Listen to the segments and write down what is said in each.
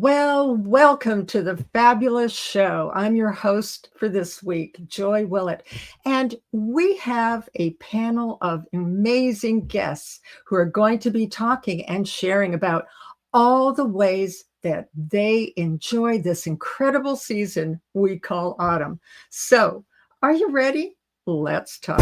Well, welcome to the fabulous show. I'm your host for this week, Joy Willett, and we have a panel of amazing guests who are going to be talking and sharing about all the ways that they enjoy this incredible season we call autumn. So, are you ready? Let's talk.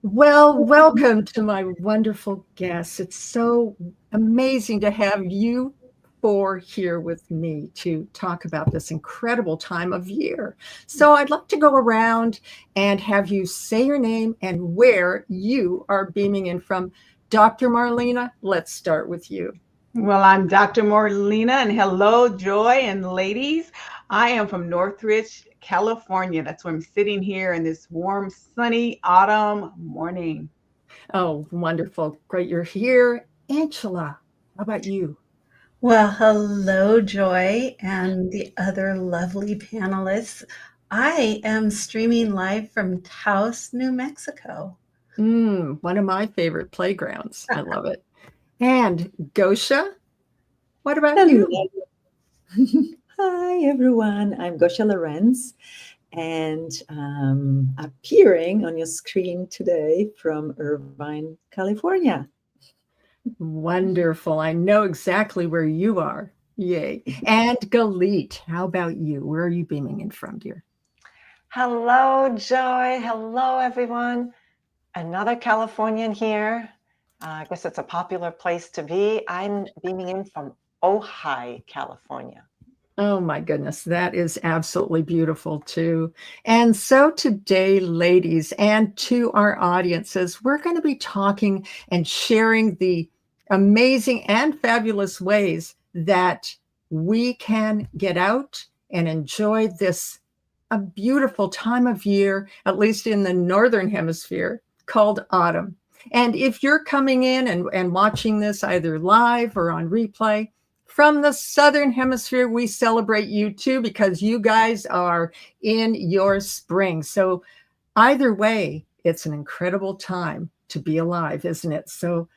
Well, welcome to my wonderful guests. It's so amazing to have you four here with me to talk about this incredible time of year. So I'd like to go around and have you say your name and where you are beaming in from. Dr. Marlena, let's start with you. Well, I'm Dr. Marlena, and hello, Joy and ladies. I am from Northridge, California. That's where I'm sitting here in this warm, sunny autumn morning. Oh, wonderful. Great you're here. Angela, how about you? Well, hello, Joy, and the other lovely panelists. I am streaming live from Taos, New Mexico. One of my favorite playgrounds. I love it. And Gosia, what about you? Hi, everyone. I'm Gosia Lorenz, and appearing on your screen today from Irvine, California. Wonderful. I know exactly where you are. Yay. And Galit, how about you? Where are you beaming in from, dear? Hello, Joy. Hello, everyone. Another Californian here. I guess it's a popular place to be. I'm beaming in from Ojai, California. Oh my goodness, that is absolutely beautiful too. And so today, ladies, and to our audiences, we're going to be talking and sharing the amazing and fabulous ways that we can get out and enjoy this a beautiful time of year, at least in the Northern Hemisphere, called autumn. And if you're coming in and watching this either live or on replay, from the Southern Hemisphere, we celebrate you too, because you guys are in your spring. So either way, it's an incredible time to be alive, isn't it? So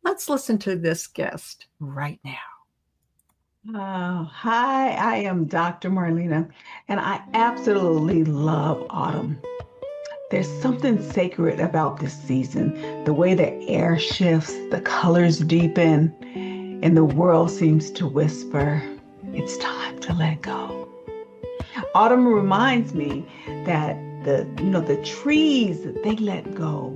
let's listen to this guest right now. Hi, I am Dr. Marlena, and I absolutely love autumn. There's something sacred about this season, the way the air shifts, the colors deepen, and the world seems to whisper, it's time to let go. Autumn reminds me that the trees, they let go.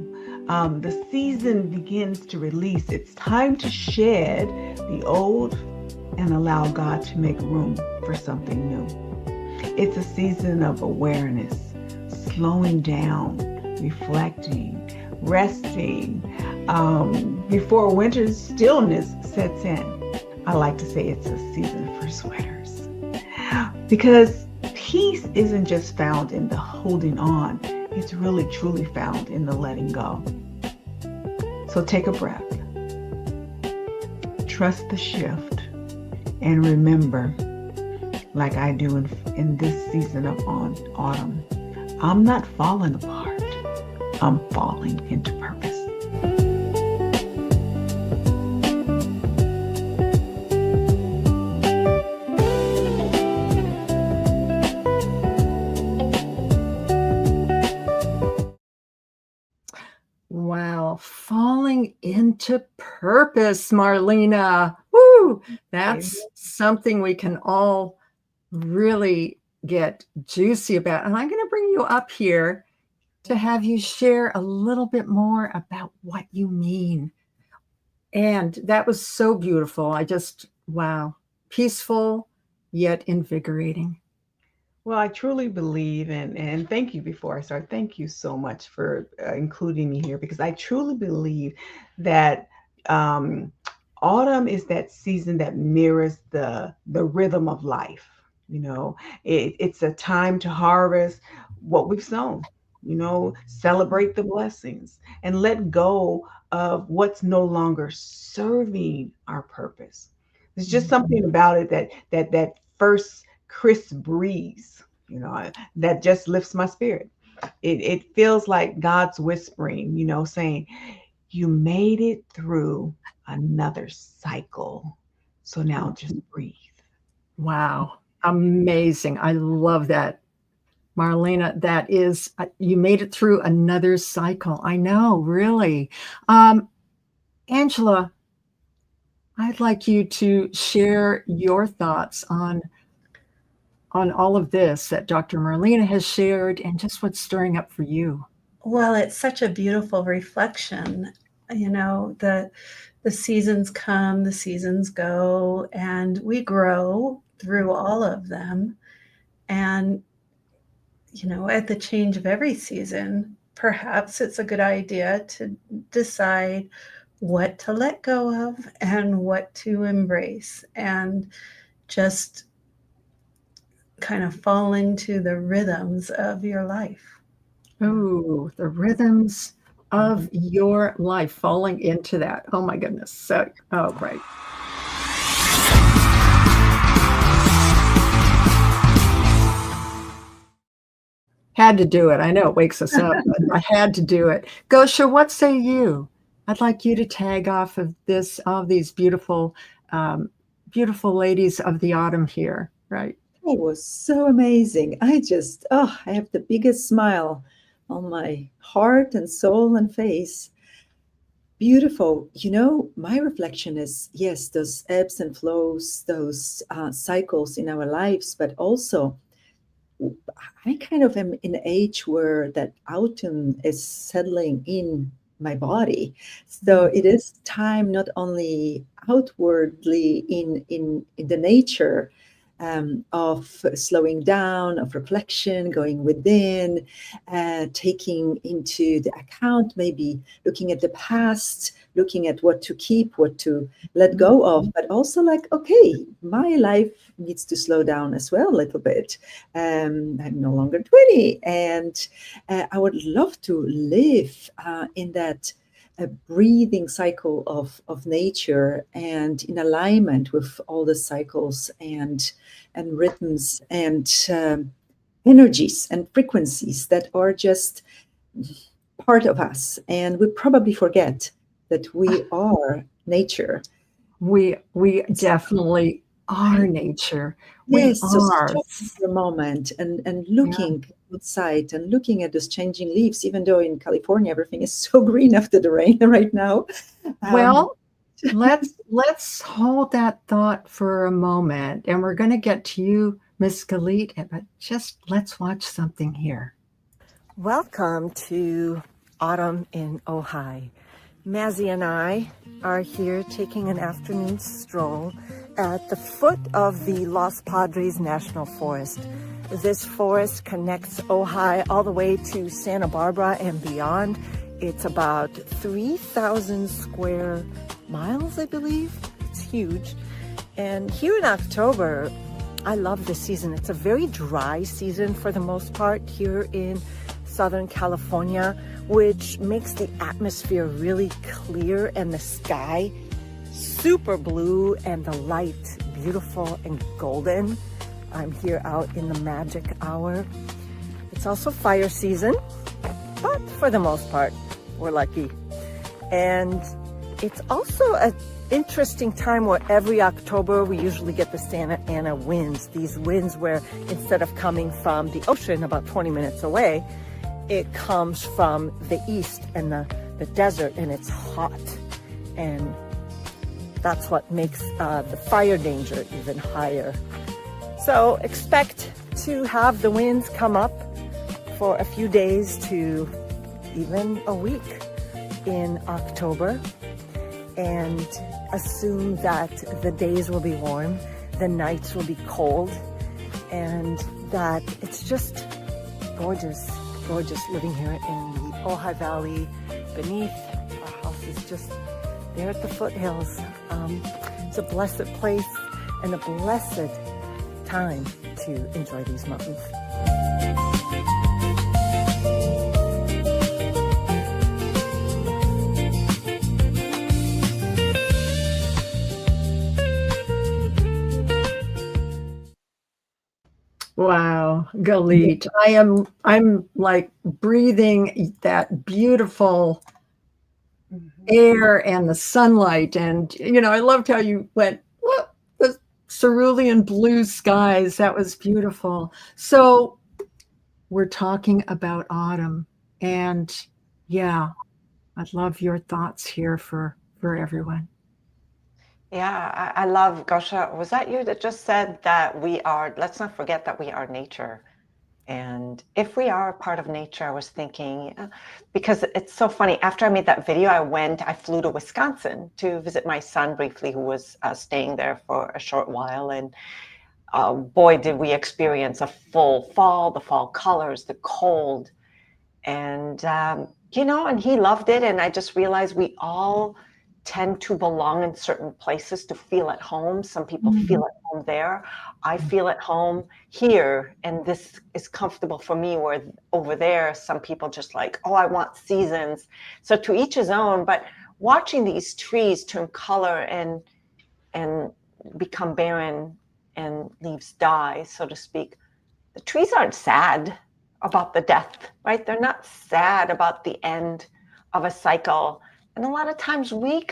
The season begins to release. It's time to shed the old and allow God to make room for something new. It's a season of awareness, slowing down, reflecting, resting, before winter's stillness sets in. I like to say it's a season for sweaters, because peace isn't just found in the holding on. It's really truly found in the letting go. So take a breath, trust the shift, and remember, like I do in this season of autumn, I'm not falling apart. I'm falling into purpose. Wow, falling into purpose, Marlena. Woo! That's something we can all really get juicy about. And I'm going to bring you up here to have you share a little bit more about what you mean. And that was so beautiful. Wow, peaceful yet invigorating. Well, I truly believe, and thank you before I start, thank you so much for including me here, because I truly believe that autumn is that season that mirrors the rhythm of life. It's a time to harvest what we've sown, celebrate the blessings and let go of what's no longer serving our purpose. There's just something about it that first crisp breeze, that just lifts my spirit. It feels like God's whispering, saying, you made it through another cycle. So now just breathe. Wow. Amazing. I love that. Marlena, that is, you made it through another cycle. I know, really. Angela, I'd like you to share your thoughts on all of this that Dr. Marlena has shared and just what's stirring up for you. Well, it's such a beautiful reflection. The seasons come, the seasons go, and we grow through all of them. And, at the change of every season, perhaps it's a good idea to decide what to let go of and what to embrace, and just kind of fall into the rhythms of your life. Oh, the rhythms of your life, falling into that. Oh my goodness. So, right. Had to do it. I know it wakes us up, but I had to do it. Gosia, what say you? I'd like you to tag off of these beautiful, beautiful ladies of the autumn here, right? It was so amazing. I have the biggest smile on my heart and soul and face. Beautiful. My reflection is, yes, those ebbs and flows, those cycles in our lives, but also I kind of am in an age where that autumn is settling in my body. So it is time not only outwardly in the nature of slowing down, of reflection, going within, taking into the account, maybe looking at the past, looking at what to keep, what to let go of, but also like, okay, my life needs to slow down as well a little bit. I'm no longer 20, and I would love to live in that breathing cycle of nature and in alignment with all the cycles and rhythms and energies and frequencies that are just part of us. And we probably forget that we are nature. We definitely are nature. Yes, We so are. stop for a moment and looking outside and looking at those changing leaves, even though in California everything is so green after the rain right now. Well, let's hold that thought for a moment, and we're going to get to you, Miss Galit, but just let's watch something here. Welcome to Autumn in Ojai. Mazzy and I are here taking an afternoon stroll at the foot of the Los Padres National Forest. This forest connects Ojai all the way to Santa Barbara and beyond. It's about 3,000 square miles, I believe. It's huge. And here in October, I love this season. It's a very dry season for the most part here in Southern California, which makes the atmosphere really clear and the sky super blue and the light beautiful and golden. I'm here out in the magic hour. It's also fire season, but for the most part, we're lucky. And it's also an interesting time where every October we usually get the Santa Ana winds. These winds where instead of coming from the ocean about 20 minutes away, it comes from the east and the desert, and it's hot. And that's what makes the fire danger even higher. So expect to have the winds come up for a few days to even a week in October, and assume that the days will be warm, the nights will be cold, and that it's just gorgeous living here in the Ojai Valley beneath. Our house is just there at the foothills. It's a blessed place and a blessed time to enjoy these mountains. Wow, Galit. I'm like breathing that beautiful air and the sunlight. And, I loved how you went, what, the cerulean blue skies. That was beautiful. So we're talking about autumn. And yeah, I'd love your thoughts here for everyone. Yeah, I love, Gosia, was that you that just said that let's not forget that we are nature. And if we are a part of nature, I was thinking, because it's so funny, after I made that video, I flew to Wisconsin to visit my son briefly, who was staying there for a short while. And boy, did we experience a full fall, the fall colors, the cold. And, and he loved it. And I just realized we all tend to belong in certain places to feel at home. Some people feel at home there. I feel at home here, and this is comfortable for me, where over there, some people just like, oh, I want seasons. So to each his own, but watching these trees turn color and become barren and leaves die, so to speak, the trees aren't sad about the death, right? They're not sad about the end of a cycle. And a lot of times we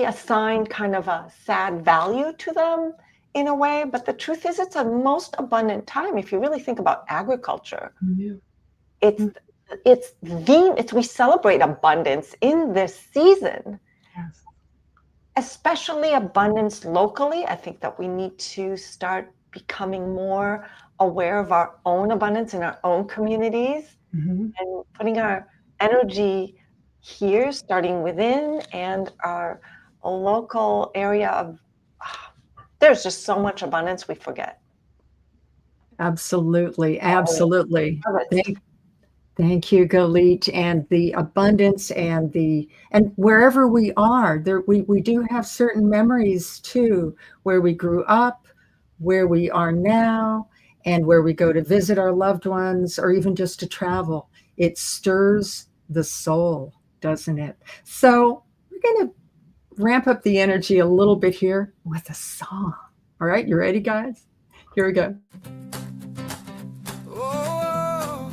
assign kind of a sad value to them in a way, but the truth is it's a most abundant time. If you really think about agriculture, we celebrate abundance in this season, especially abundance locally. I think that we need to start becoming more aware of our own abundance in our own communities and putting our energy here, starting within, and our local area of, there's just so much abundance we forget. Absolutely. Thank you, Galit. And the abundance and wherever we are, we do have certain memories too, where we grew up, where we are now, and where we go to visit our loved ones, or even just to travel. It stirs the soul, doesn't it? So we're going to ramp up the energy a little bit here with a song. All right, you ready, guys? Here we go. Oh,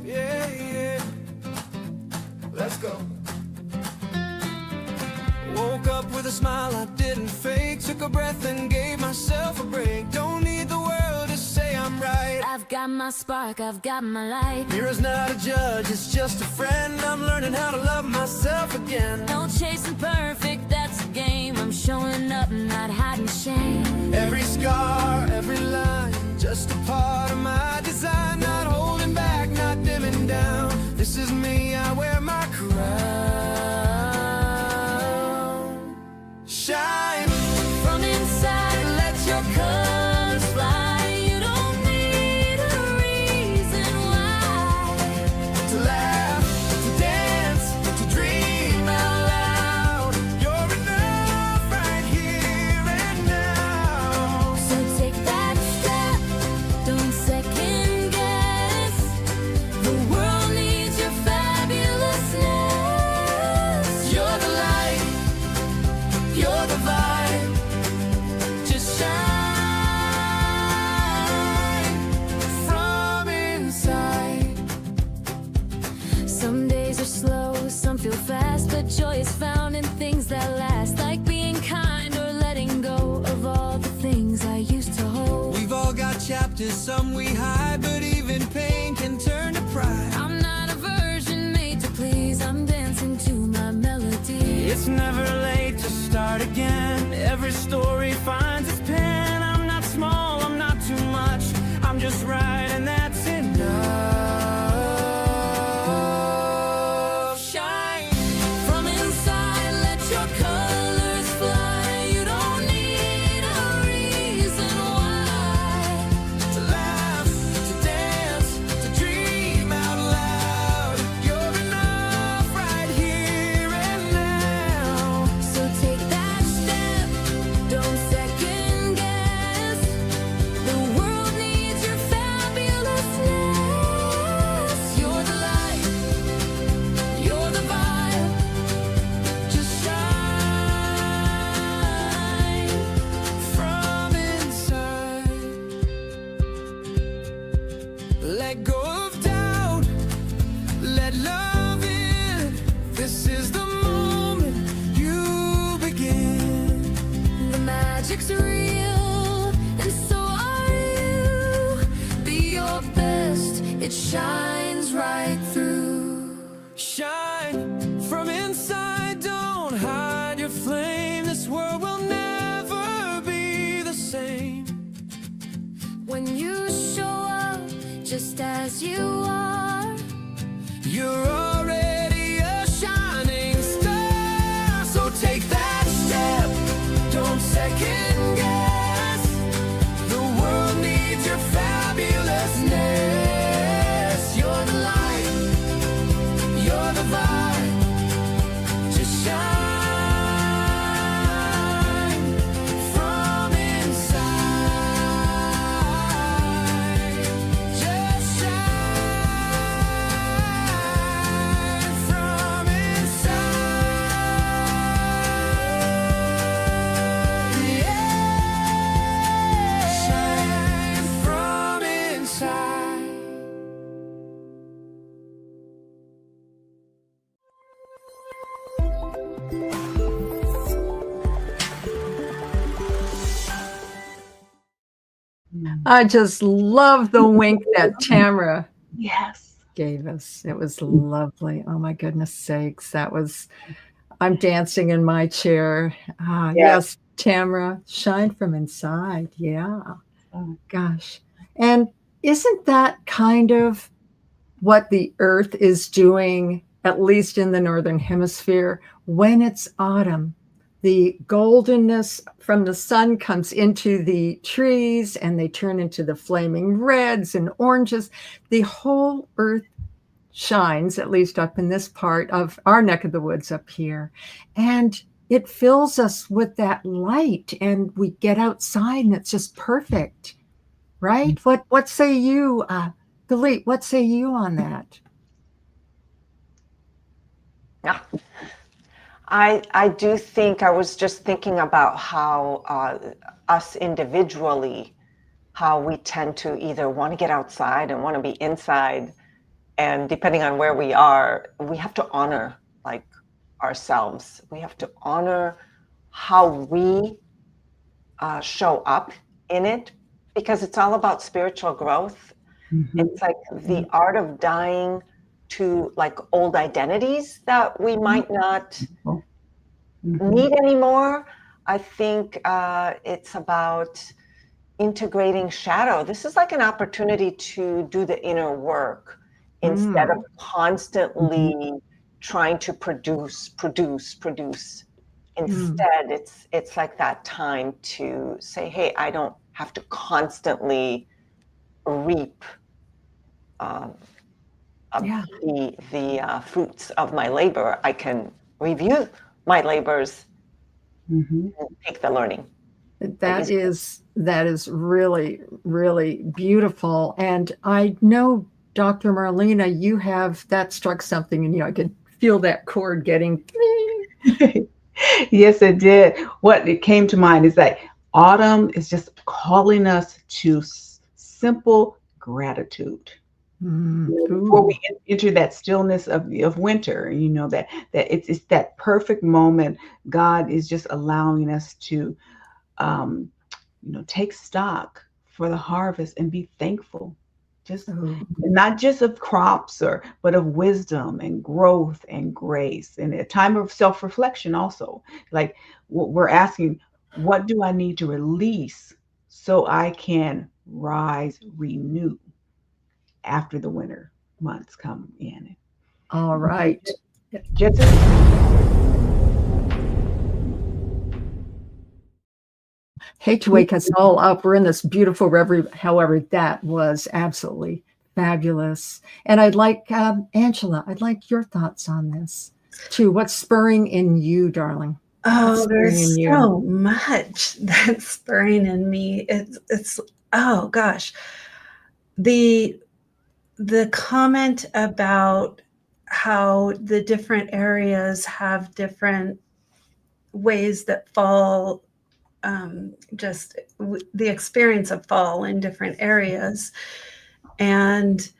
yeah. Let's go. Woke up with a smile I didn't fake. Took a breath and gave myself a break. Don't need the world to say I'm right. I've got my spark, I've got my light. Mirror's not a judge, it's just a friend. I'm learning how to love myself again. No chasing perfect, that's the game. I'm showing up, not hiding shame. Every scar, every line, just a part of my design. Not holding back, not dimming down. This is me, I wear my crown. Shine from inside, let your colors fly. You don't need a reason why to laugh, to dance, to dream out loud. You're enough right here and now. So take that step, don't second guess. The world needs your fabulousness. You're the light, you're the vibe. Just shine from inside. Some days are slow, some feel fast, but joy is found in things that last, like being kind or letting go of all the things I used to hold. We've all got chapters, some we hide, but even pain can turn to pride. I'm not a version made to please, I'm dancing to my melody. It's never late to start again. Every story finds its pen. I'm not small, I'm not too much. I'm just right, and that's enough. Shine From inside, let your colors fly. You don't need a reason why to laugh, to dance, to dream out loud. You're enough right here and now. So take that step, magic's real, and so are you. Be your best, it shines right through. Shine from inside, don't hide your flame. This world will never be the same. When you show up just as you are, You're already a shining star. So take that step, don't second guess. The world needs your fabulousness. You're the light, you're the vibe. Just shine from inside. Just shine from inside. Yeah, shine from inside. I just love the wink that Tamara Yes. gave us. It was lovely. Oh my goodness sakes. I'm dancing in my chair. Yes, Tamara, shine from inside. Yeah. Oh. Gosh. And isn't that kind of what the earth is doing, at least in the Northern Hemisphere, when it's autumn? The goldenness from the sun comes into the trees and they turn into the flaming reds and oranges. The whole earth shines, at least up in this part of our neck of the woods up here. And it fills us with that light, and we get outside and it's just perfect, right? What say you, Galit, what say you on that? Yeah. I do think, I was just thinking about how us individually, how we tend to either want to get outside and want to be inside. And depending on where we are, we have to honor like ourselves. We have to honor how we show up in it, because it's all about spiritual growth. It's like the art of dying to like old identities that we might not need anymore. I think it's about integrating shadow. This is like an opportunity to do the inner work instead of constantly trying to produce. Instead, it's like that time to say, hey, I don't have to constantly reap the fruits of my labor. I can review my labors and take the learning. That is really, really beautiful. And I know, Dr. Marlena, you have, that struck something in you. I could feel that chord getting. Yes, it did. What it came to mind is that autumn is just calling us to simple gratitude. Before we enter that stillness of winter, you know, that it's that perfect moment. God is just allowing us to, take stock for the harvest and be thankful. Just not just of crops but of wisdom and growth and grace, and a time of self-reflection also. Like we're asking, what do I need to release so I can rise, renew after the winter months come in? All right. Just hate to wake us all up. We're in this beautiful reverie. However, that was absolutely fabulous. And I'd like, Angela, I'd like your thoughts on this too. What's spurring in you, darling? Oh, there's so much that's spurring in me. It's oh gosh. The comment about how the different areas have different ways that fall, just the experience of fall in different areas. And,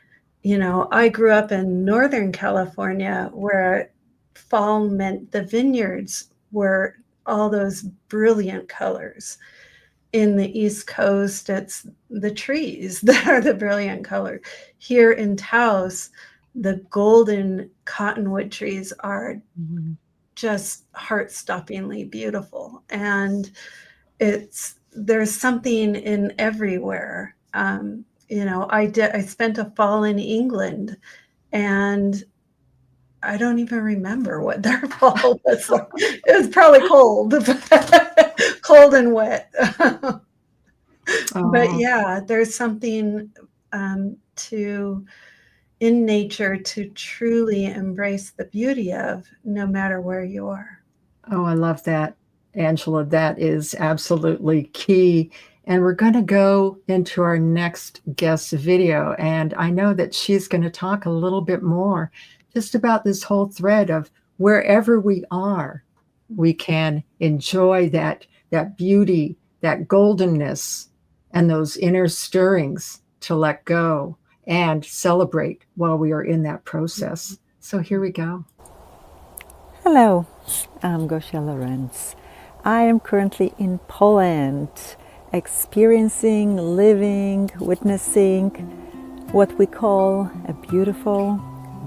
I grew up in Northern California, where fall meant the vineyards were all those brilliant colors. in the East Coast, it's the trees that are the brilliant color. Here in Taos, the golden cottonwood trees are just heart-stoppingly beautiful. And there's something in everywhere. I spent a fall in England, and I don't even remember what their fall was like. It was probably cold, cold and wet. But yeah, there's something in nature to truly embrace the beauty of, no matter where you are. Oh, I love that, Angela. That is absolutely key. And we're going to go into our next guest video. And I know that she's going to talk a little bit more just about this whole thread of wherever we are, we can enjoy that beauty, that goldenness, and those inner stirrings to let go and celebrate while we are in that process. So here we go. Hello, I'm Gosia Lorenz. I am currently in Poland, experiencing, living, witnessing what we call a beautiful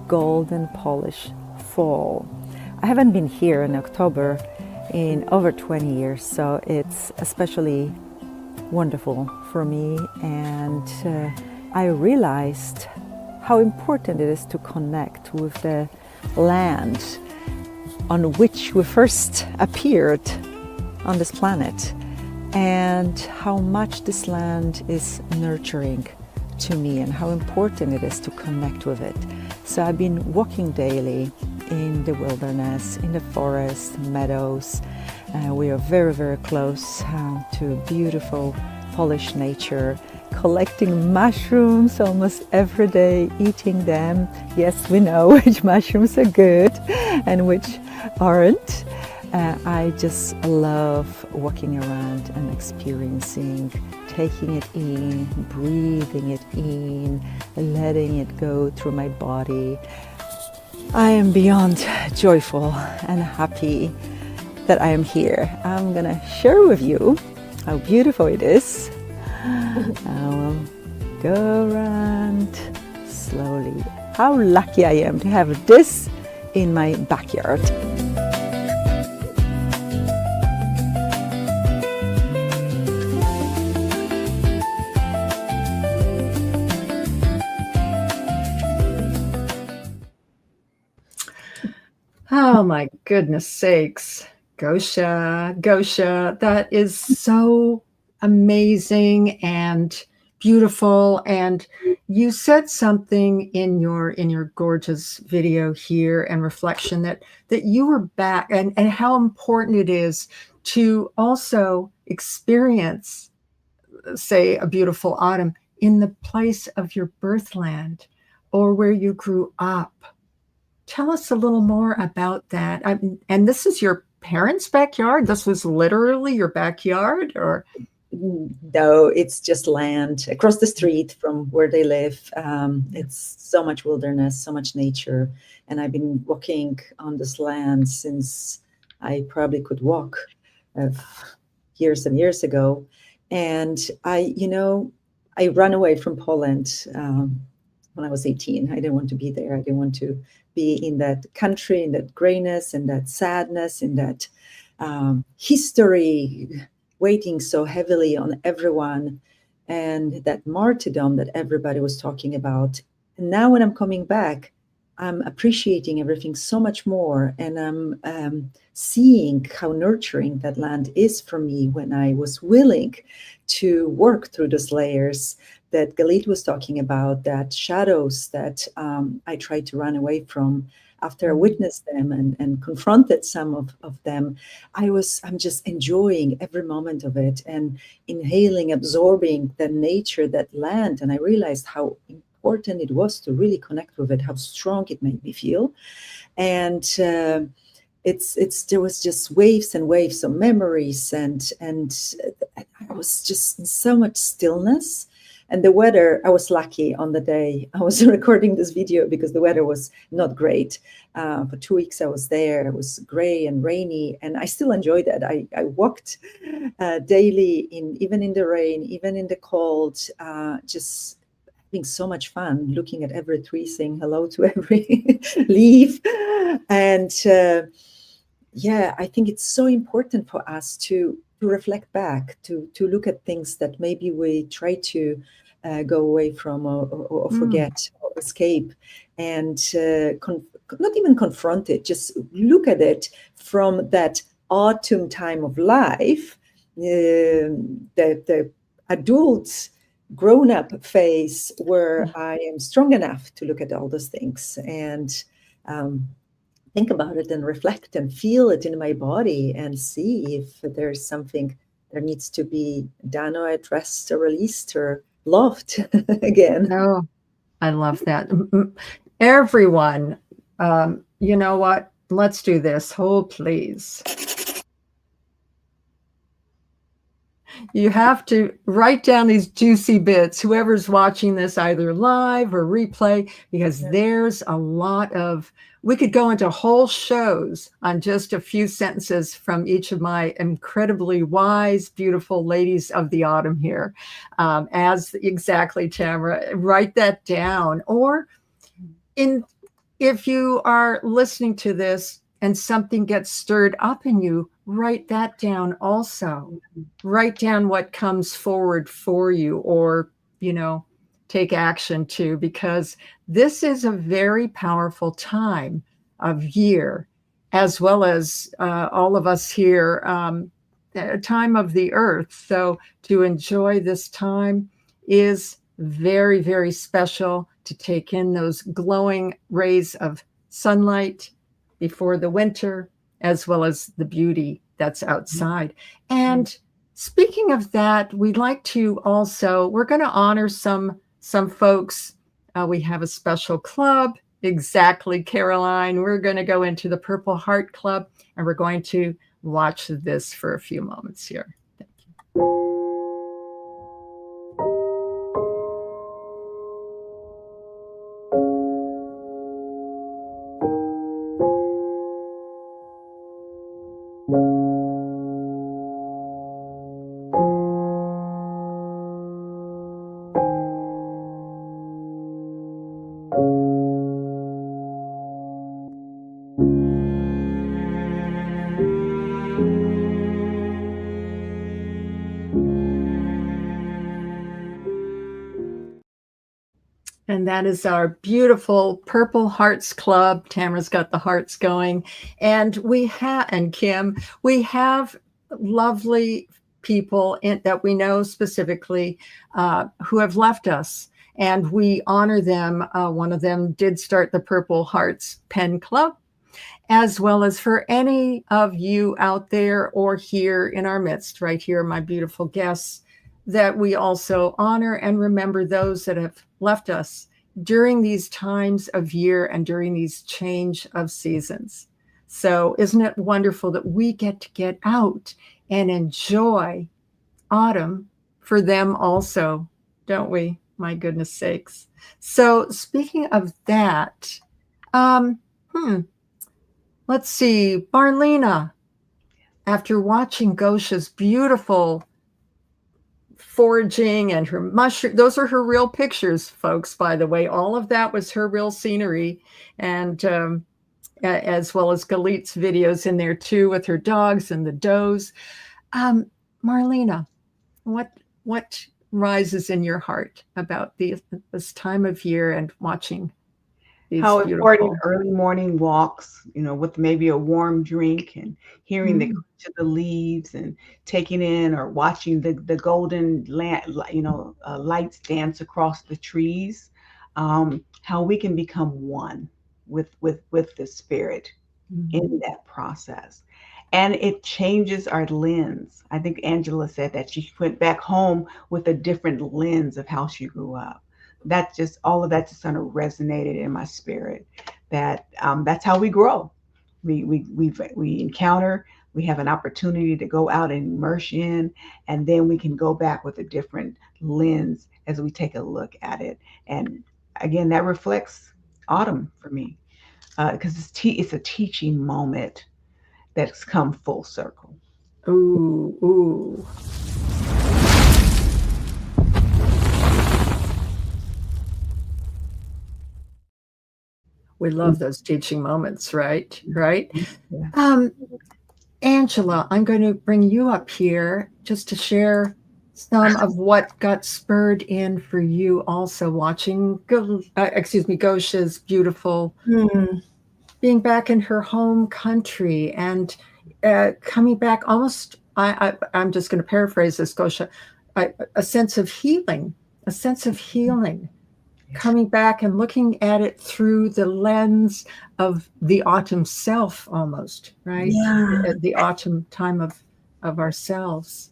golden Polish fall. I haven't been here in October in over 20 years, so it's especially wonderful for me, and I realized how important it is to connect with the land on which we first appeared on this planet, and how much this land is nurturing to me and how important it is to connect with it. So I've been walking daily in the wilderness, in the forest, meadows. We are very, very close to beautiful Polish nature, collecting mushrooms almost every day, eating them. Yes, we know which mushrooms are good and which aren't. I just love walking around and experiencing, taking it in, breathing it in, letting it go through my body. I am beyond joyful and happy that I am here. I'm gonna share with you how beautiful it is. I will go around slowly. How lucky I am to have this in my backyard. Oh my goodness sakes, Gosia, that is so amazing and beautiful. And you said something in your gorgeous video here and reflection that you were back, and how important it is to also experience, say, a beautiful autumn in the place of your birthland or where you grew up. Tell us a little more about that. And this is your parents' backyard? This was literally your backyard, or? No, it's just land across the street from where they live. It's so much wilderness, so much nature. And I've been walking on this land since I probably could walk years and years ago. And I ran away from Poland when I was 18. I didn't want to be there. I didn't want to be in that country, in that grayness, in that sadness, in that history waiting so heavily on everyone, and that martyrdom that everybody was talking about. And now when I'm coming back, I'm appreciating everything so much more, and I'm seeing how nurturing that land is for me when I was willing to work through those layers that Galit was talking about, that shadows that I tried to run away from. After I witnessed them and confronted some of them, I'm just enjoying every moment of it and inhaling, absorbing the nature, that land. And I realized how important it was to really connect with it, how strong it made me feel. And there was just waves and waves of memories, and I was just in so much stillness. And the weather, I was lucky on the day I was recording this video because the weather was not great. For 2 weeks I was there. It was gray and rainy, and I still enjoyed it. I walked daily, even in the rain, even in the cold, just having so much fun looking at every tree, saying hello to every leaf. And yeah, I think it's so important for us to reflect back, to look at things that maybe we try to go away from or forget or escape, and not even confront it, just look at it from that autumn time of life, the adult grown-up phase where I am strong enough to look at all those things and think about it and reflect and feel it in my body and see if there's something that needs to be done or addressed or released or loved again. Oh, I love that. Everyone, you know what? Let's do this. Hold, please. You have to write down these juicy bits, whoever's watching this either live or replay, because there's a lot of, we could go into whole shows on just a few sentences from each of my incredibly wise, beautiful ladies of the autumn here. As exactly, Tamara, write that down. Or if you are listening to this and something gets stirred up in you, write that down also. Write down what comes forward for you, or, you know, take action to, because this is a very powerful time of year, as well as all of us here, a time of the earth. So to enjoy this time is very, very special, to take in those glowing rays of sunlight before the winter, as well as the beauty that's outside. And speaking of that, we'd like to also, we're going to honor some folks. We have a special club. Exactly, Caroline. We're going to go into the Purple Heart Club, and we're going to watch this for a few moments here. Thank you. And that is our beautiful Purple Hearts Club. Tamara's got the hearts going. And and Kim, we have lovely people that we know specifically who have left us, and we honor them. One of them did start the Purple Hearts Pen Club, as well as for any of you out there or here in our midst, right here, my beautiful guests, that we also honor and remember those that have left us during these times of year and during these change of seasons. So isn't it wonderful that we get to get out and enjoy autumn for them also, don't we? My goodness sakes. So speaking of that, let's see, Marlena, after watching Gosia's beautiful foraging and her mushroom, those are her real pictures, folks, by the way. All of that was her real scenery, and as well as Galit's videos in there too, with her dogs and the does. Marlena, what rises in your heart about this time of year and watching these How beautiful... important early morning walks, you know, with maybe a warm drink and hearing the crunch of the leaves and taking in or watching the golden lights dance across the trees. How we can become one with the spirit in that process. And it changes our lens. I think Angela said that she went back home with a different lens of how she grew up. That just, all of that just kind of resonated in my spirit, that that's how we grow. We encounter, we have an opportunity to go out and immerse in, and then we can go back with a different lens as we take a look at it. And again, that reflects autumn for me, because it's a teaching moment that's come full circle. Ooh, ooh. We love those teaching moments, right? Right? Yeah. Angela, I'm going to bring you up here just to share some of what got spurred in for you also watching, Gosia's beautiful, being back in her home country and coming back almost, I'm just going to paraphrase this, Gosia, a sense of healing, coming back and looking at it through the lens of the autumn self almost, right? Yeah. The autumn time of ourselves.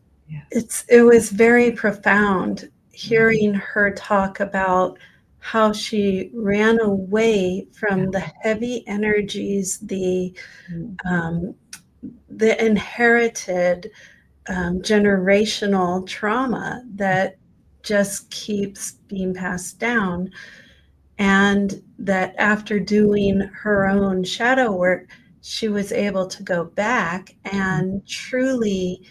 It was very profound hearing her talk about how she ran away from the heavy energies, the inherited generational trauma that just keeps being passed down, and that after doing her own shadow work, she was able to go back and truly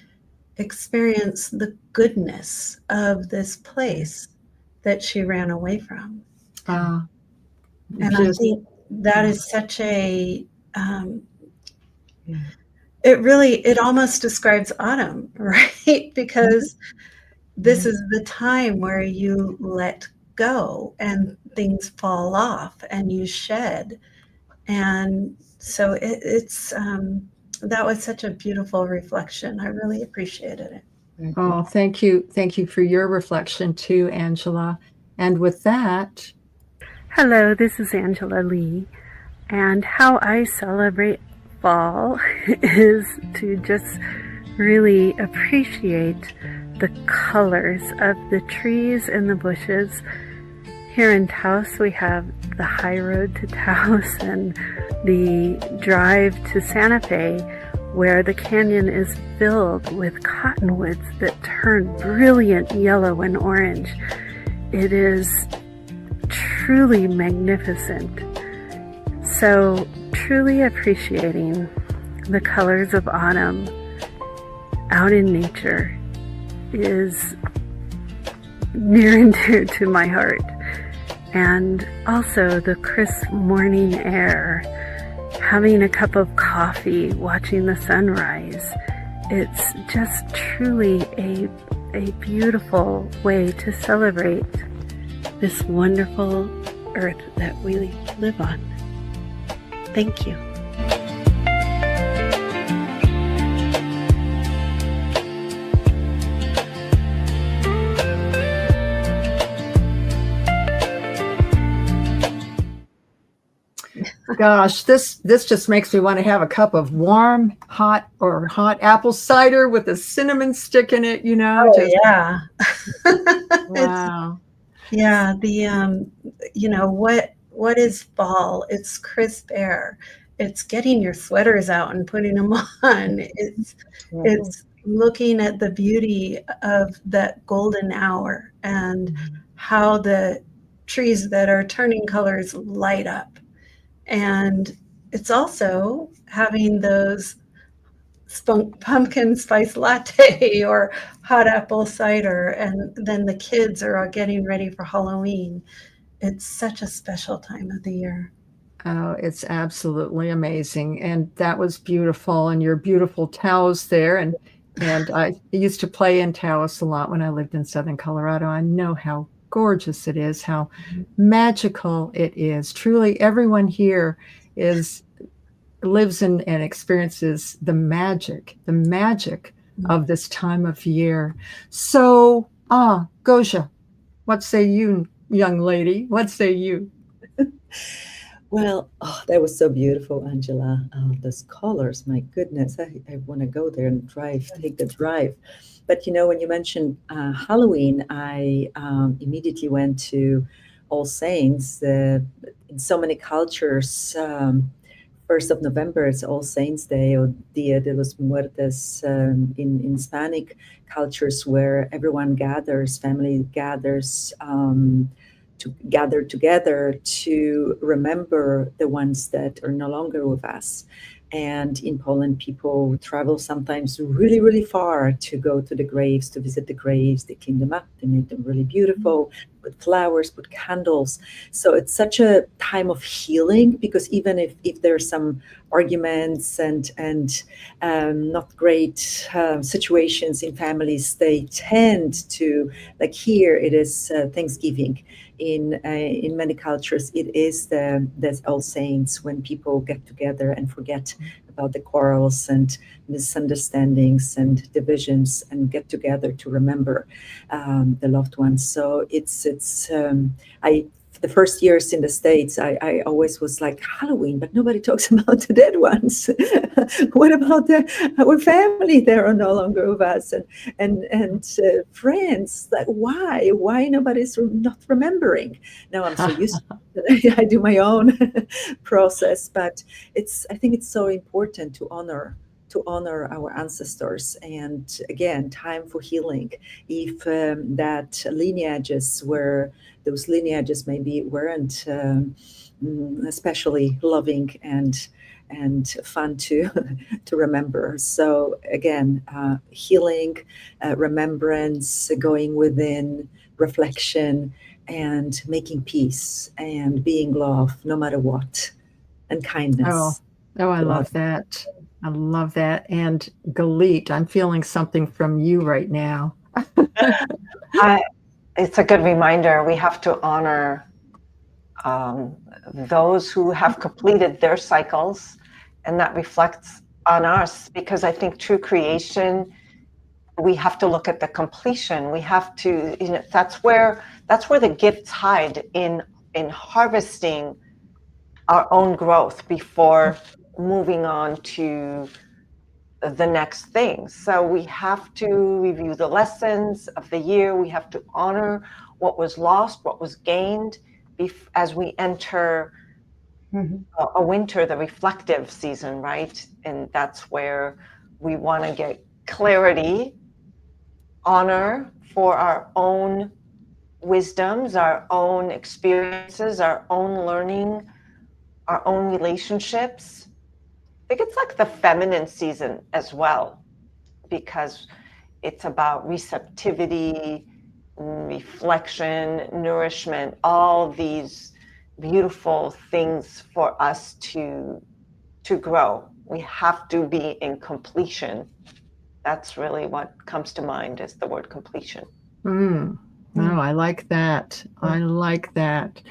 experience the goodness of this place that she ran away from. And I think that is such a it almost describes autumn, right? Because this is the time where you let go and things fall off and you shed. And so it's that was such a beautiful reflection. I really appreciated it. Oh, thank you. Thank you for your reflection too, Angela. And with that. Hello, this is Angela Legh. And how I celebrate fall is to just really appreciate the colors of the trees and the bushes. Here in Taos, we have the high road to Taos and the drive to Santa Fe, where the canyon is filled with cottonwoods that turn brilliant yellow and orange. It is truly magnificent. So, truly appreciating the colors of autumn out in nature is near and dear to my heart. And also the crisp morning air, having a cup of coffee, watching the sunrise. It's just truly a beautiful way to celebrate this wonderful earth that we live on. Thank you. Gosh, this just makes me want to have a cup of warm, hot apple cider with a cinnamon stick in it, Yeah. Wow. Yeah, what is fall? It's crisp air. It's getting your sweaters out and putting them on. It's looking at the beauty of that golden hour and how the trees that are turning colors light up. And it's also having those pumpkin spice latte or hot apple cider, and then the kids are getting ready for Halloween. It's such a special time of the year. Oh, it's absolutely amazing. And that was beautiful. And your beautiful Taos there. And I used to play in Taos a lot when I lived in Southern Colorado. I know how gorgeous it is, how magical it is. Truly, everyone here lives in and experiences the magic of this time of year. So, Gosia, what say you, young lady? What say you? Well, that was so beautiful, Angela. Those colors, my goodness, I want to go there and take the drive. But when you mentioned Halloween, I immediately went to All Saints. In so many cultures, 1st of November is All Saints Day, or Dia de los Muertos, in Hispanic cultures, where everyone gathers, family gathers, to gather together to remember the ones that are no longer with us. And in Poland, people travel sometimes really, really far to go to the graves, to visit the graves. They clean them up, they make them really beautiful, put flowers, put candles. So it's such a time of healing, because even if there are some arguments and not great situations in families, they tend to, like here, it is Thanksgiving. In many cultures, it is the All Saints, when people get together and forget about the quarrels and misunderstandings and divisions, and get together to remember the loved ones. So the first years in the States, I always was like, Halloween, but nobody talks about the dead ones. What about our family? They are no longer with us, and friends. Like, why nobody's not remembering? Now I'm so used to it. I do my own process, but I think it's so important to honor our ancestors. And again, time for healing. If those lineages maybe weren't especially loving and fun to remember. So again, healing, remembrance, going within, reflection, and making peace, and being love no matter what, and kindness. Oh, I love that. I love that. And Galit, I'm feeling something from you right now. It's a good reminder. We have to honor those who have completed their cycles, and that reflects on us, because I think true creation, we have to look at the completion. We have to, that's where the gifts hide, in harvesting our own growth before moving on to the next thing. So we have to review the lessons of the year. We have to honor what was lost, what was gained, as we enter a winter, the reflective season, right? And that's where we want to get clarity, honor for our own wisdoms, our own experiences, our own learning, our own relationships. I think it's like the feminine season as well, because it's about receptivity, reflection, nourishment, all these beautiful things for us to grow. We have to be in completion. That's really what comes to mind, is the word completion. No, I like that. I like that.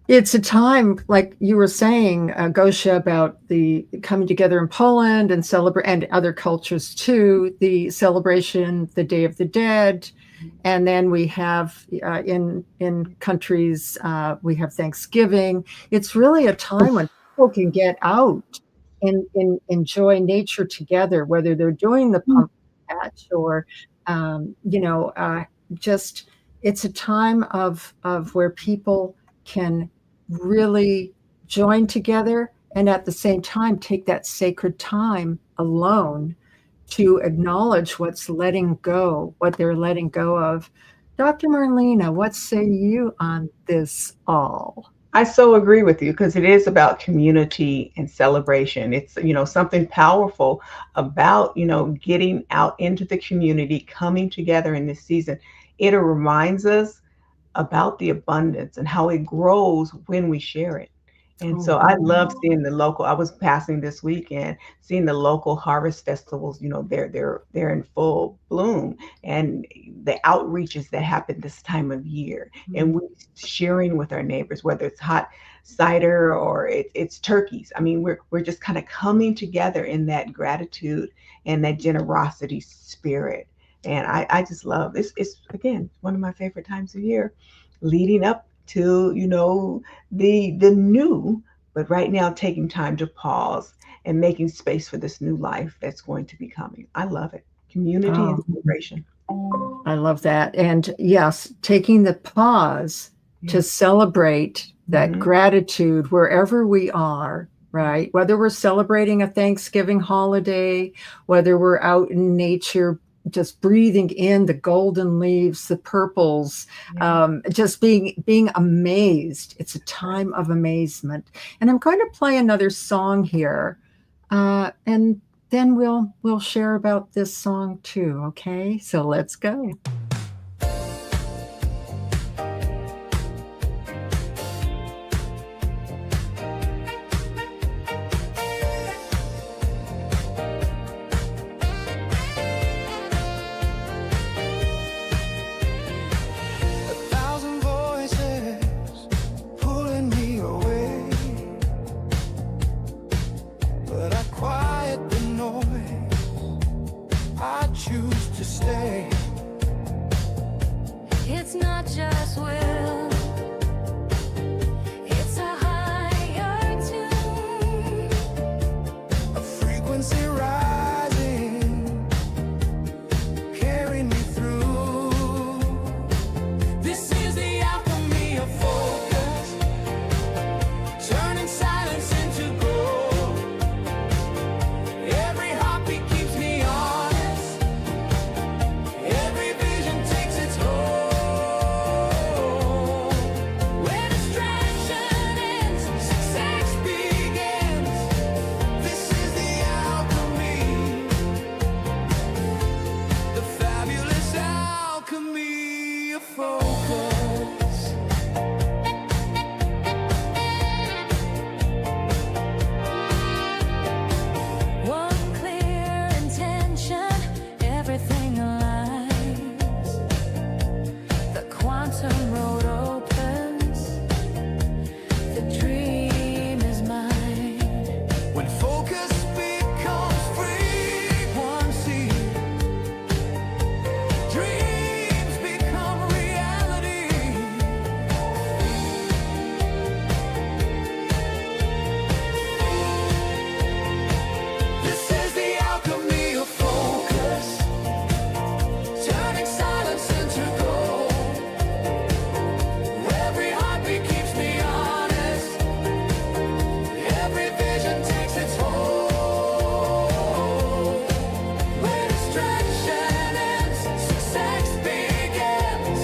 It's a time, like you were saying, Gosia, about the coming together in Poland and celebrate, and other cultures too, the celebration, the Day of the Dead. And then we have in countries, we have Thanksgiving. It's really a time when people can get out and enjoy nature together, whether they're doing the pumpkin patch or, just, it's a time of where people can really join together, and at the same time take that sacred time alone to acknowledge what's letting go, what they're letting go of. Dr. Marlena, what say you on this all? I so agree with you, because it is about community and celebration. It's, something powerful about, getting out into the community, coming together in this season. It reminds us about the abundance and how it grows when we share it. And so I love seeing I was passing this weekend, seeing the local harvest festivals, they're in full bloom, and the outreaches that happen this time of year, and we're sharing with our neighbors, whether it's hot cider or it's turkeys. I mean, we're just kind of coming together in that gratitude and that generosity spirit. And I just love this. It's, again, one of my favorite times of year, leading up to, the new, but right now taking time to pause and making space for this new life that's going to be coming. I love it. Community and celebration. I love that. And yes, taking the pause to celebrate that gratitude wherever we are, right? Whether we're celebrating a Thanksgiving holiday, whether we're out in nature, just breathing in the golden leaves, the purples, just being amazed. It's a time of amazement. And I'm going to play another song here, and then we'll share about this song too. Okay, so let's go. It's not just will, it's a higher tune, A frequency rising, carrying me through. This is the alchemy of focus, turning silence into gold. Every heartbeat keeps me honest, every vision takes its hold. Where distraction ends, success begins. This is the alchemy, the fabulous alchemy of focus. one clear intention, everything aligns. The quantum road opens, the dream is mine. When focus becomes frequency, dreams become reality. This is the alchemy of focus, turning silence into gold. Every heartbeat keeps me honest, every vision takes its hold. Where distraction ends, success begins.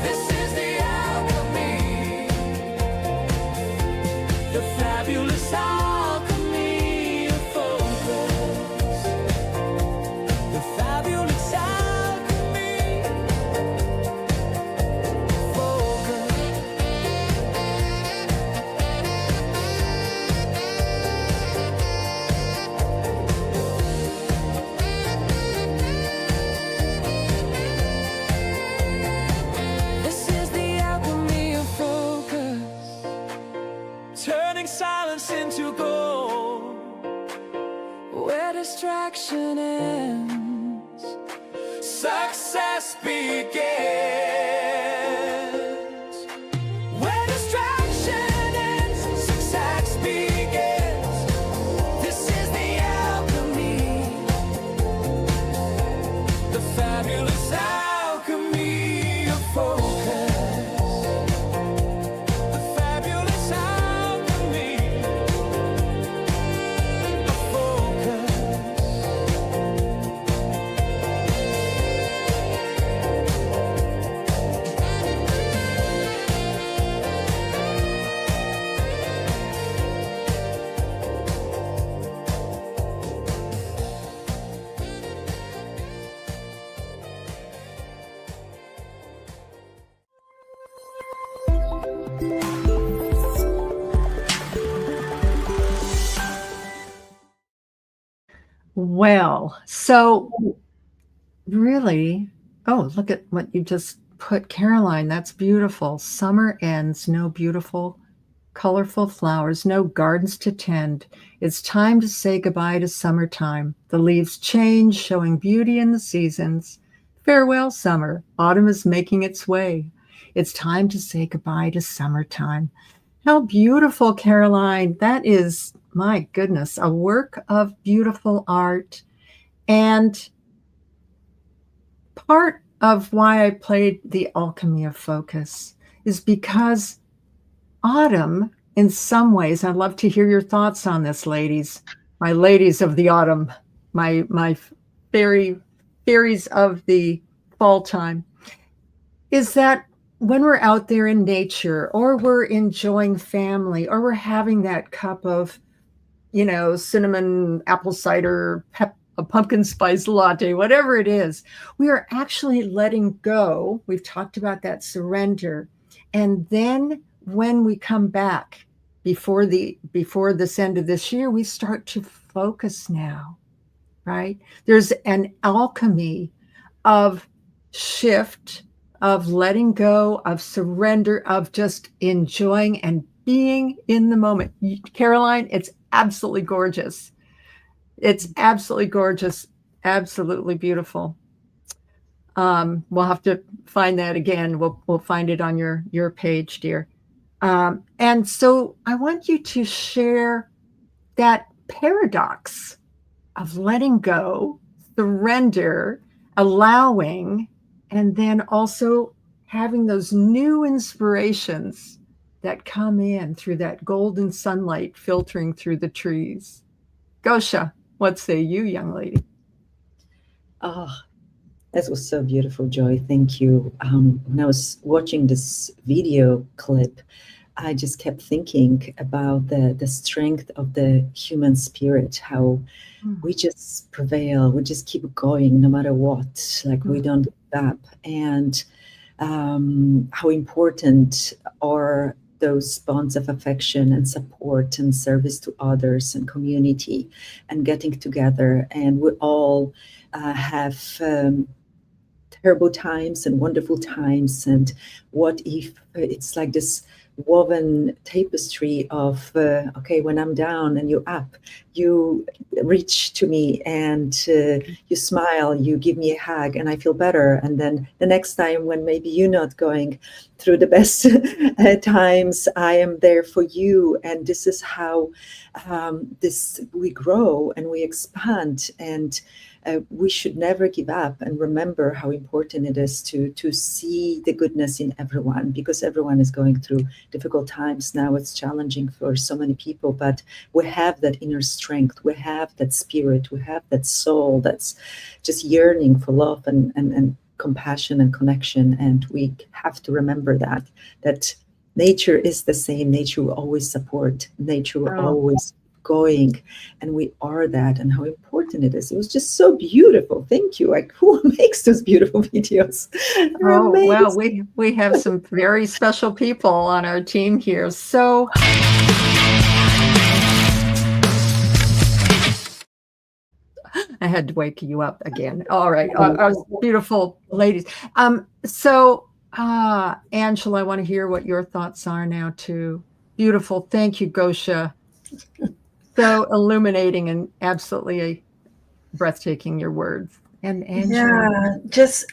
This is the alchemy, the fabulous alchemy of focus. The fabulous alchemy of focus. This is the alchemy of focus, turning silence into gold. Where distraction ends, success begins. Where distraction ends, success begins. This is the alchemy, the fabulous alchemy of focus. The fabulous alchemy of focus. Well, so really, oh, look at what you just put, Caroline. That's beautiful. Summer ends, no beautiful, colorful flowers, no gardens to tend. It's time to say goodbye to summertime. The leaves change, showing beauty in the seasons. Farewell, summer. Autumn is making its way. It's time to say goodbye to summertime. How beautiful, Caroline. That is, my goodness, a work of beautiful art. And part of why I played the alchemy of focus is because autumn in some ways, I'd love to hear your thoughts on this, ladies, my ladies of the autumn, my fairies of the fall time, is that when we're out there in nature, or we're enjoying family, or we're having that cup of, cinnamon apple cider, a pumpkin spice latte, whatever it is, we are actually letting go. We've talked about that surrender. And then when we come back before this end of this year, we start to focus now, right? There's an alchemy of shift, of letting go, of surrender, of just enjoying and being in the moment. Caroline, it's absolutely gorgeous. It's absolutely gorgeous, absolutely beautiful. We'll have to find that again. We'll find it on your page, dear. And so I want you to share that paradox of letting go, surrender, allowing, and then also having those new inspirations that come in through that golden sunlight filtering through the trees. Gosia, what say you, young lady? Oh, that was so beautiful, Joy. Thank you. When I was watching this video clip, I just kept thinking about the strength of the human spirit, how we just prevail, we just keep going no matter what, like we don't give up, and how important are those bonds of affection and support and service to others and community and getting together. And we all have terrible times and wonderful times. And what if it's like this woven tapestry of, okay, when I'm down and you're up, you reach to me and you smile, you give me a hug and I feel better. And then the next time when maybe you're not going through the best times, I am there for you. And this is how we grow and we expand, and we should never give up and remember how important it is to see the goodness in everyone, because everyone is going through difficult times now. It's challenging for so many people, but we have that inner strength, we have that spirit, we have that soul that's just yearning for love and compassion and connection. And we have to remember that nature is the same. Nature will always support, nature will always going, and we are that, and how important it is. It was just so beautiful. Thank you. Like, who makes those beautiful videos? Oh, well, we have some very special people on our team here. So I had to wake you up again. All right, our beautiful ladies. So Angela, I want to hear what your thoughts are now too. Beautiful. Thank you, Gosia. So illuminating and absolutely breathtaking, your words. And Angela. Yeah, just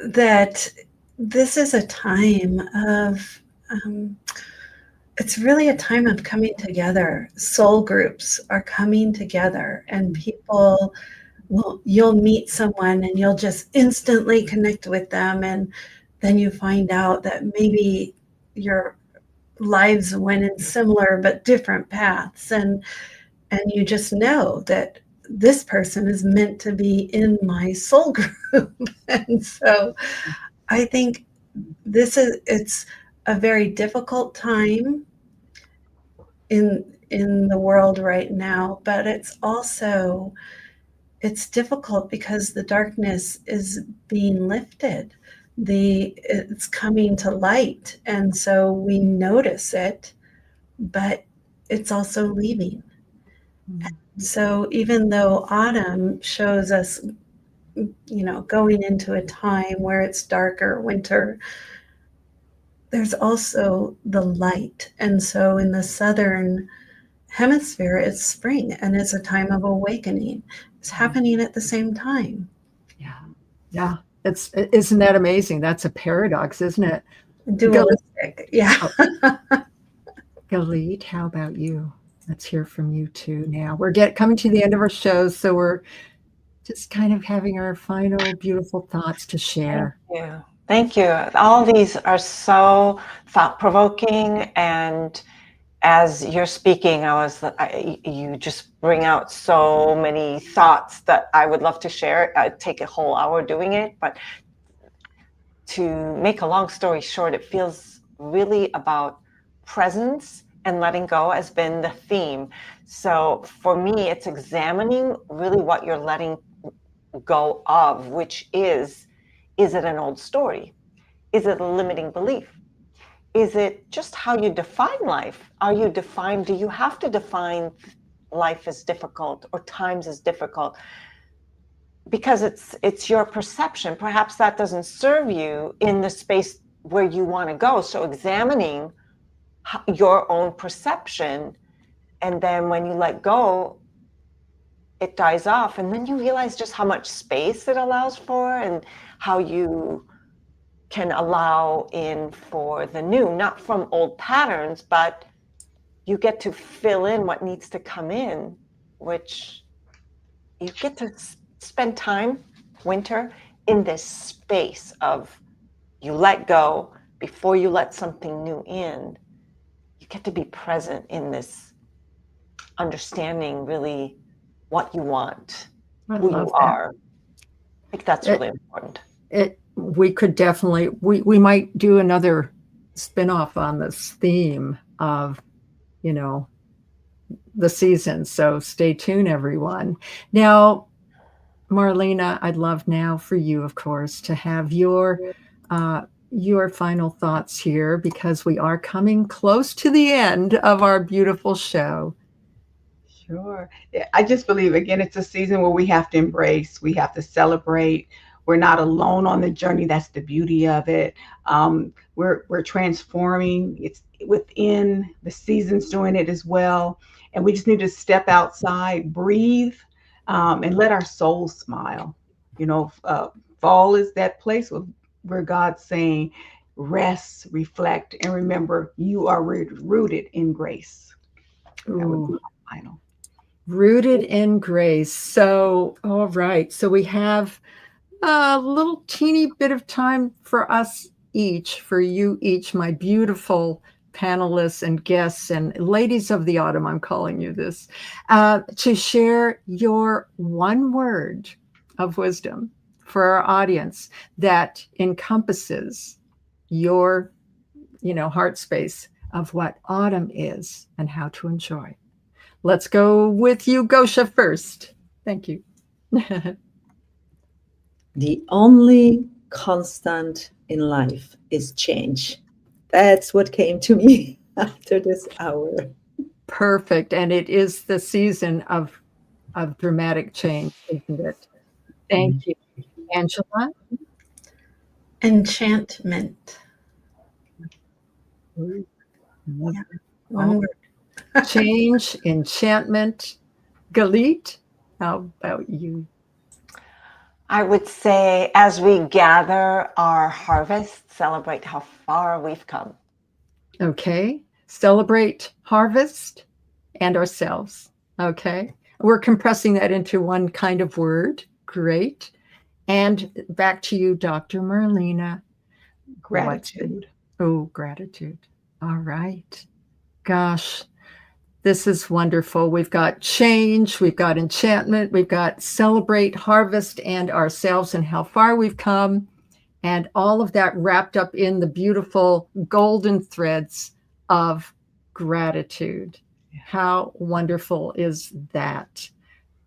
that this is a time of, it's really a time of coming together. Soul groups are coming together, and people you'll meet someone and you'll just instantly connect with them. And then you find out that maybe your lives went in similar but different paths, and you just know that this person is meant to be in my soul group. And so I think it's a very difficult time in the world right now, but it's difficult because the darkness is being lifted. It's coming to light, and so we notice it, but it's also leaving. So even though autumn shows us, going into a time where it's darker, winter, there's also the light. And so in the southern hemisphere, it's spring, and it's a time of awakening. It's happening at the same time. Yeah. Isn't that amazing? That's a paradox, isn't it? Dualistic. Yeah. Galit, how about you? Let's hear from you too now. We're coming to the end of our show, so we're just kind of having our final beautiful thoughts to share. Thank you. All these are so thought-provoking and as you're speaking, you just bring out so many thoughts that I would love to share. I'd take a whole hour doing it, but to make a long story short, it feels really about presence, and letting go has been the theme. So for me, it's examining really what you're letting go of, which is it an old story? Is it a limiting belief? Is it just how you define life? Do you have to define life as difficult or times as difficult? Because it's your perception. Perhaps that doesn't serve you in the space where you want to go. So examining your own perception, and then when you let go, it dies off, and then you realize just how much space it allows for, and how you can allow in for the new, not from old patterns, but you get to fill in what needs to come in, which you get to spend time, winter, in this space of you let go before you let something new in. You get to be present in this understanding really what you want, who you are. I think that's really important. We could definitely, we might do another spin-off on this theme of, the season. So stay tuned, everyone. Now, Marlena, I'd love now for you, of course, to have your final thoughts here, because we are coming close to the end of our beautiful show. Sure. Yeah, I just believe, again, it's a season where we have to embrace, we have to celebrate. We're not alone on the journey. That's the beauty of it. We're transforming. It's within the seasons doing it as well. And we just need to step outside, breathe, and let our souls smile. Fall is that place where God's saying, rest, reflect, and remember you are rooted in grace. That would be my final. Rooted in grace. So, all right. So we have a little teeny bit of time for us each, for you each, my beautiful panelists and guests and ladies of the autumn, I'm calling you this, to share your one word of wisdom for our audience that encompasses your, heart space of what autumn is and how to enjoy. Let's go with you, Gosia, first. Thank you. The only constant in life is change. That's what came to me after this hour. Perfect. And it is the season of dramatic change, isn't it? Thank you. Angela? Enchantment. Yeah. One word. Change, enchantment. Galit, how about you? I would say, as we gather our harvest, celebrate how far we've come. Okay. Celebrate harvest and ourselves. Okay. We're compressing that into one kind of word. Great. And back to you, Dr. Marlena. Gratitude. Oh, gratitude. All right. Gosh, this is wonderful. We've got change, we've got enchantment, we've got celebrate, harvest, and ourselves and how far we've come. And all of that wrapped up in the beautiful golden threads of gratitude. How wonderful is that?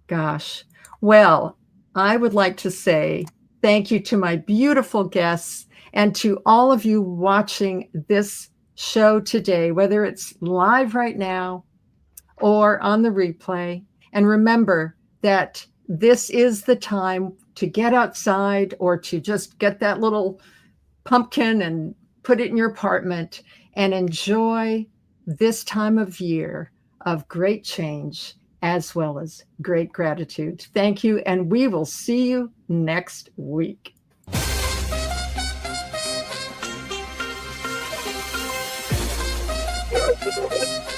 Gosh. Well, I would like to say thank you to my beautiful guests and to all of you watching this show today, whether it's live right now or on the replay. And remember that this is the time to get outside or to just get that little pumpkin and put it in your apartment and enjoy this time of year of great change as well as great gratitude. Thank you, and we will see you next week. Thank you.